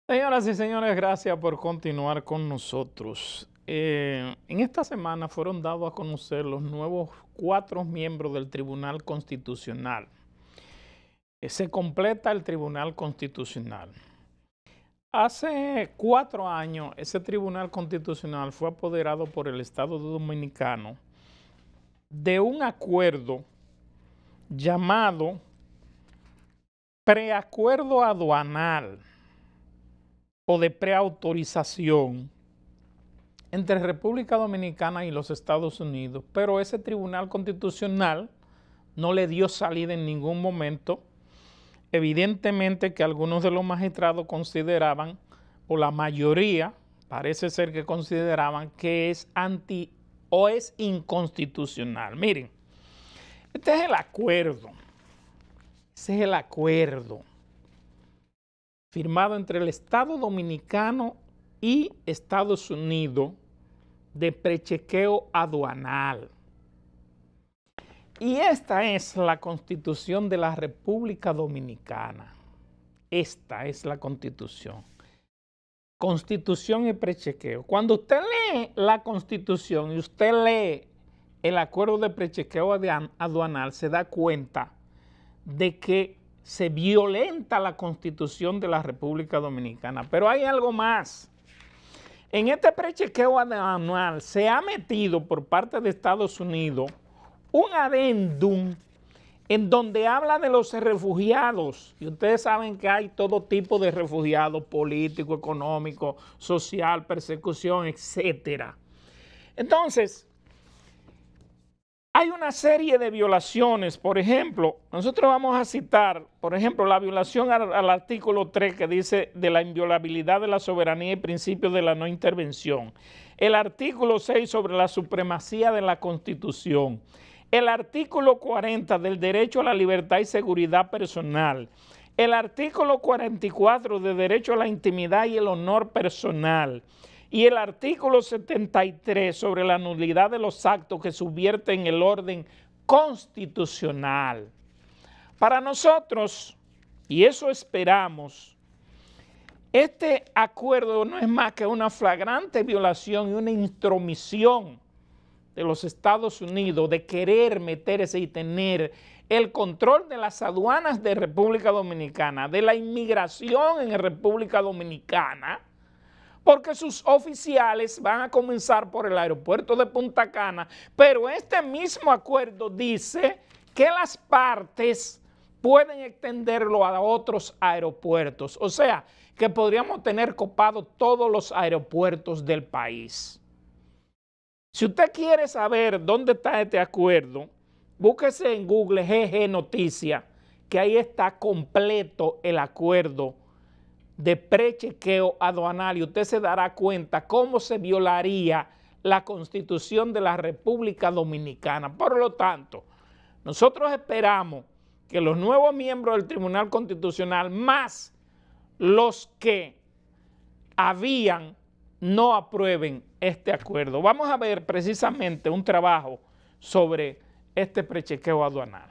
Señoras y señores, gracias por continuar con nosotros. En esta semana fueron dados a conocer los nuevos 4 miembros del Tribunal Constitucional. Se completa el Tribunal Constitucional. Hace 4 años, ese Tribunal Constitucional fue apoderado por el Estado Dominicano de un acuerdo llamado preacuerdo aduanal o de preautorización entre República Dominicana y los Estados Unidos, pero ese Tribunal Constitucional no le dio salida en ningún momento. Evidentemente que algunos de los magistrados consideraban, o la mayoría, parece ser que consideraban que es o es inconstitucional. Miren, este es el acuerdo, ese es el acuerdo firmado entre el Estado Dominicano y Estados Unidos de prechequeo aduanal. Y esta es la Constitución de la República Dominicana. Esta es la Constitución. Constitución y prechequeo. Cuando usted lee la Constitución y usted lee el acuerdo de prechequeo aduanal, se da cuenta de que se violenta la Constitución de la República Dominicana. Pero hay algo más. En este prechequeo aduanal se ha metido por parte de Estados Unidos un adendum en donde habla de los refugiados. Y ustedes saben que hay todo tipo de refugiados, político, económico, social, persecución, etc. Entonces, hay una serie de violaciones. Por ejemplo, nosotros vamos a citar, por ejemplo, la violación al artículo 3 que dice de la inviolabilidad de la soberanía y principio de la no intervención. El artículo 6 sobre la supremacía de la Constitución. El artículo 40 del derecho a la libertad y seguridad personal. El artículo 44 del derecho a la intimidad y el honor personal. Y el artículo 73 sobre la nulidad de los actos que subvierten el orden constitucional. Para nosotros, y eso esperamos, este acuerdo no es más que una flagrante violación y una intromisión de los Estados Unidos de querer meterse y tener el control de las aduanas de República Dominicana, de la inmigración en República Dominicana, porque sus oficiales van a comenzar por el aeropuerto de Punta Cana, pero este mismo acuerdo dice que las partes pueden extenderlo a otros aeropuertos, o sea, que podríamos tener copados todos los aeropuertos del país. Si usted quiere saber dónde está este acuerdo, búsquese en Google GG Noticias, que ahí está completo el acuerdo de prechequeo aduanal y usted se dará cuenta cómo se violaría la Constitución de la República Dominicana. Por lo tanto, nosotros esperamos que los nuevos miembros del Tribunal Constitucional, más los que habían, no aprueben este acuerdo. Vamos a ver precisamente un trabajo sobre este prechequeo aduanal.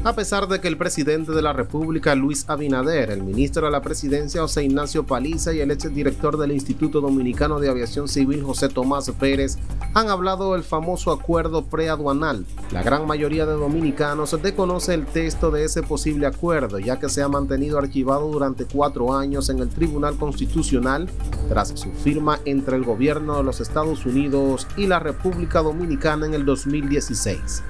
A pesar de que el presidente de la República, Luis Abinader, el ministro de la Presidencia, José Ignacio Paliza, y el exdirector del Instituto Dominicano de Aviación Civil, José Tomás Pérez, han hablado del famoso acuerdo preaduanal, la gran mayoría de dominicanos desconoce el texto de ese posible acuerdo, ya que se ha mantenido archivado durante 4 años en el Tribunal Constitucional tras su firma entre el gobierno de los Estados Unidos y la República Dominicana en el 2016.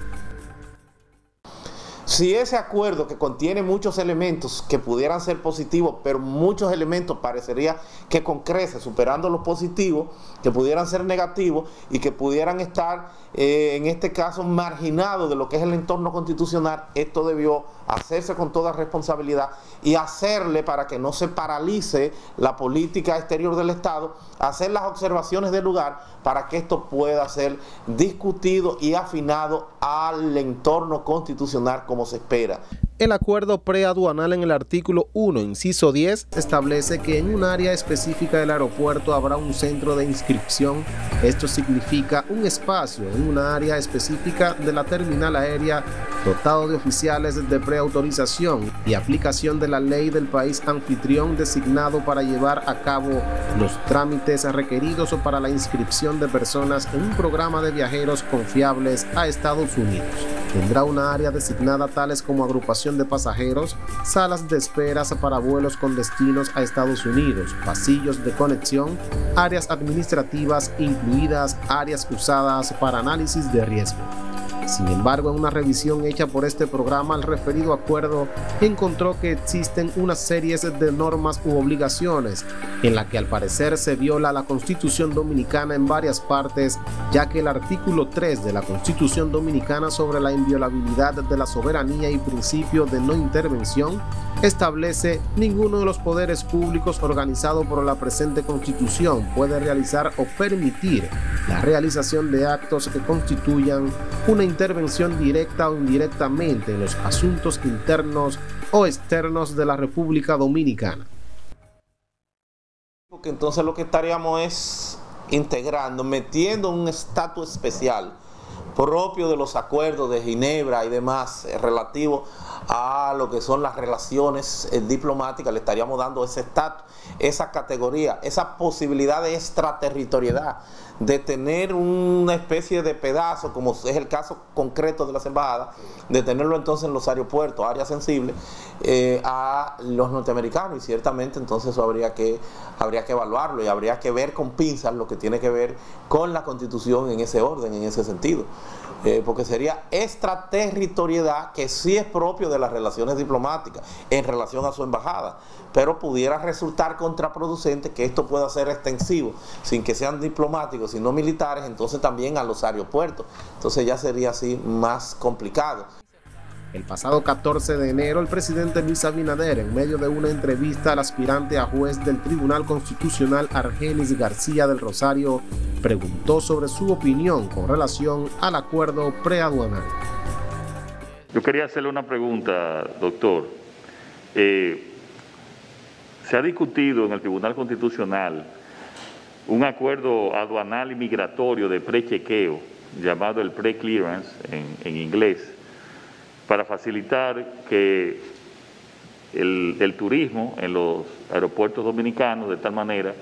Si ese acuerdo, que contiene muchos elementos que pudieran ser positivos, pero muchos elementos parecería que con creces, superando los positivos, que pudieran ser negativos y que pudieran estar, en este caso, marginados de lo que es el entorno constitucional, esto debió hacerse con toda responsabilidad y hacerle, para que no se paralice la política exterior del Estado, hacer las observaciones del lugar para que esto pueda ser discutido y afinado al entorno constitucional como se espera. El acuerdo preaduanal en el artículo 1, inciso 10, establece que en un área específica del aeropuerto habrá un centro de inscripción. Esto significa un espacio en una área específica de la terminal aérea dotado de oficiales de preautorización y aplicación de la ley del país anfitrión designado para llevar a cabo los trámites requeridos para la inscripción de personas en un programa de viajeros confiables a Estados Unidos. Tendrá una área designada tales como agrupación de pasajeros, salas de esperas para vuelos con destinos a Estados Unidos, pasillos de conexión, áreas administrativas, incluidas áreas usadas para análisis de riesgo. Sin embargo, en una revisión hecha por este programa, el referido acuerdo encontró que existen una serie de normas u obligaciones en la que al parecer se viola la Constitución Dominicana en varias partes, ya que el artículo 3 de la Constitución Dominicana sobre la inviolabilidad de la soberanía y principio de no intervención establece: ninguno de los poderes públicos organizado por la presente Constitución puede realizar o permitir la realización de actos que constituyan una intervención directa o indirectamente en los asuntos internos o externos de la República Dominicana. Porque entonces lo que estaríamos es integrando, metiendo un estatus especial propio de los acuerdos de Ginebra y demás relativo a lo que son las relaciones diplomáticas. Le estaríamos dando ese estatus, esa categoría, esa posibilidad de extraterritorialidad, de tener una especie de pedazo, como es el caso concreto de las embajadas, de tenerlo entonces en los aeropuertos, áreas sensibles, a los norteamericanos, y ciertamente entonces eso habría que evaluarlo y habría que ver con pinzas lo que tiene que ver con la Constitución en ese orden, en ese sentido. Porque sería extraterritorialidad, que sí es propio de las relaciones diplomáticas en relación a su embajada, pero pudiera resultar contraproducente que esto pueda ser extensivo, sin que sean diplomáticos, sino militares, entonces también a los aeropuertos. Entonces ya sería así más complicado. El pasado 14 de enero, el presidente Luis Abinader, en medio de una entrevista al aspirante a juez del Tribunal Constitucional Argenis García del Rosario, preguntó sobre su opinión con relación al acuerdo preaduanal. Yo quería hacerle una pregunta, doctor. Se ha discutido en el Tribunal Constitucional un acuerdo aduanal y migratorio de prechequeo, llamado el pre-clearance en inglés, para facilitar que el turismo en los aeropuertos dominicanos, de tal manera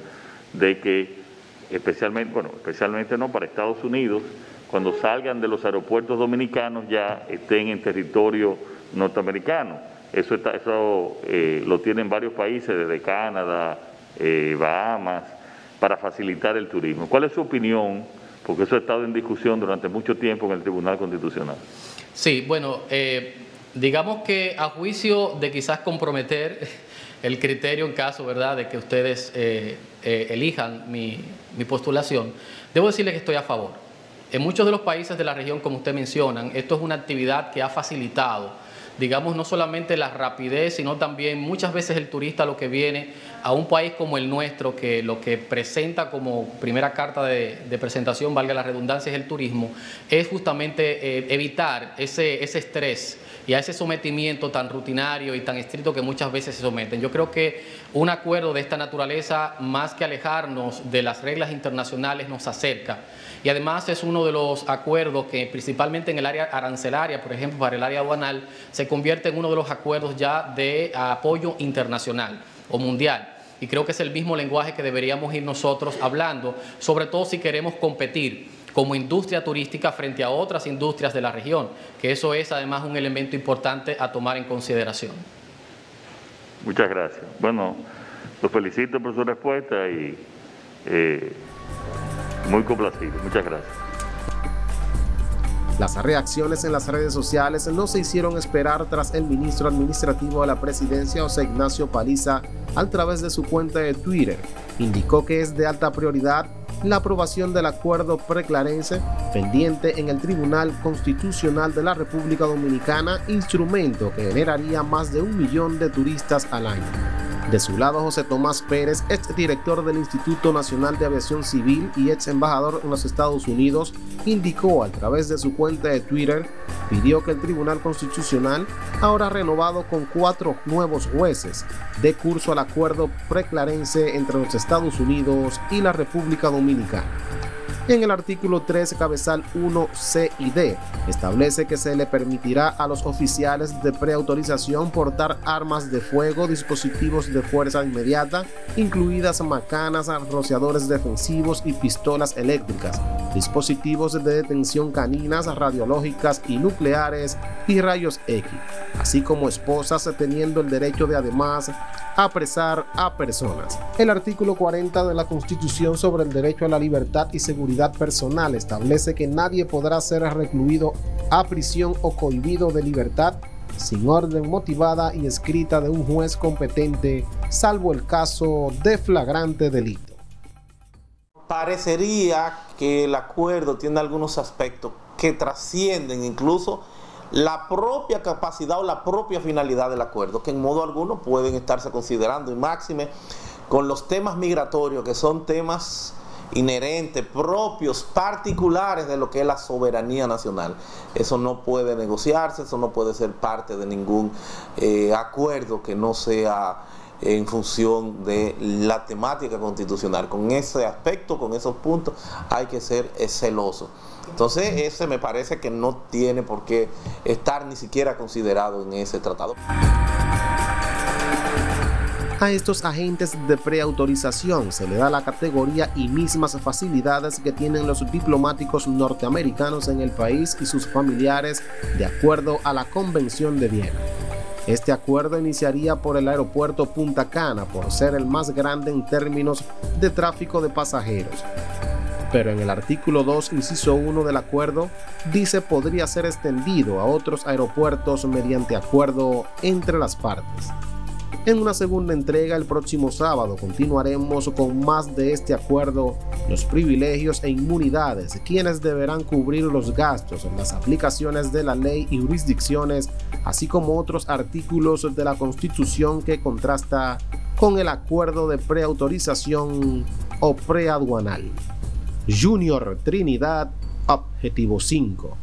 de que especialmente no para Estados Unidos, cuando salgan de los aeropuertos dominicanos ya estén en territorio norteamericano. Eso lo tienen varios países, desde Canadá, Bahamas, para facilitar el turismo. ¿Cuál es su opinión? Porque eso ha estado en discusión durante mucho tiempo en el Tribunal Constitucional. Sí, bueno, digamos que a juicio de quizás comprometer el criterio en caso, ¿verdad?, de que ustedes elijan mi postulación, debo decirles que estoy a favor. En muchos de los países de la región, como usted mencionan, esto es una actividad que ha facilitado, digamos, no solamente la rapidez, sino también muchas veces el turista lo que viene a un país como el nuestro, que lo que presenta como primera carta de presentación, valga la redundancia, es el turismo, es justamente evitar ese estrés y a ese sometimiento tan rutinario y tan estricto que muchas veces se someten. Yo creo que un acuerdo de esta naturaleza, más que alejarnos de las reglas internacionales, nos acerca. Y además es uno de los acuerdos que principalmente en el área arancelaria, por ejemplo, para el área aduanal, se convierte en uno de los acuerdos ya de apoyo internacional o mundial. Y creo que es el mismo lenguaje que deberíamos ir nosotros hablando, sobre todo si queremos competir como industria turística frente a otras industrias de la región, que eso es además un elemento importante a tomar en consideración. Muchas gracias. Bueno, los felicito por su respuesta y muy complacido. Muchas gracias. Las reacciones en las redes sociales no se hicieron esperar tras el ministro administrativo de la presidencia, José Ignacio Paliza, a través de su cuenta de Twitter, indicó que es de alta prioridad la aprobación del acuerdo preclarense pendiente en el Tribunal Constitucional de la República Dominicana, instrumento que generaría más de 1 millón de turistas al año. De su lado, José Tomás Pérez, ex director del Instituto Nacional de Aviación Civil y ex embajador en los Estados Unidos, indicó a través de su cuenta de Twitter, pidió que el Tribunal Constitucional, ahora renovado con 4 nuevos jueces, dé curso al acuerdo preclarense entre los Estados Unidos y la República Dominicana. En el artículo 3, cabezal 1, C y D, establece que se le permitirá a los oficiales de preautorización portar armas de fuego, dispositivos de fuerza inmediata, incluidas macanas, rociadores defensivos y pistolas eléctricas, dispositivos de detención caninas, radiológicas y nucleares y rayos X, así como esposas, teniendo el derecho de además apresar a personas. El artículo 40 de la Constitución sobre el derecho a la libertad y seguridad personal establece que nadie podrá ser recluido a prisión o cohibido de libertad sin orden motivada y escrita de un juez competente, salvo el caso de flagrante delito. Parecería que el acuerdo tiene algunos aspectos que trascienden incluso la propia capacidad o la propia finalidad del acuerdo, que en modo alguno pueden estarse considerando, y máxime con los temas migratorios, que son temas inherentes, propios, particulares de lo que es la soberanía nacional. Eso no puede negociarse, eso no puede ser parte de ningún acuerdo que no sea en función de la temática constitucional. Con ese aspecto, con esos puntos, hay que ser celoso. Entonces, ese me parece que no tiene por qué estar ni siquiera considerado en ese tratado. A estos agentes de preautorización se le da la categoría y mismas facilidades que tienen los diplomáticos norteamericanos en el país y sus familiares, de acuerdo a la Convención de Viena. Este acuerdo iniciaría por el aeropuerto Punta Cana, por ser el más grande en términos de tráfico de pasajeros. Pero en el artículo 2, inciso 1 del acuerdo, dice podría ser extendido a otros aeropuertos mediante acuerdo entre las partes. En una segunda entrega el próximo sábado continuaremos con más de este acuerdo, los privilegios e inmunidades, quienes deberán cubrir los gastos en las aplicaciones de la ley y jurisdicciones, así como otros artículos de la Constitución que contrasta con el acuerdo de preautorización o preaduanal. Junior Trinidad, Objetivo 5.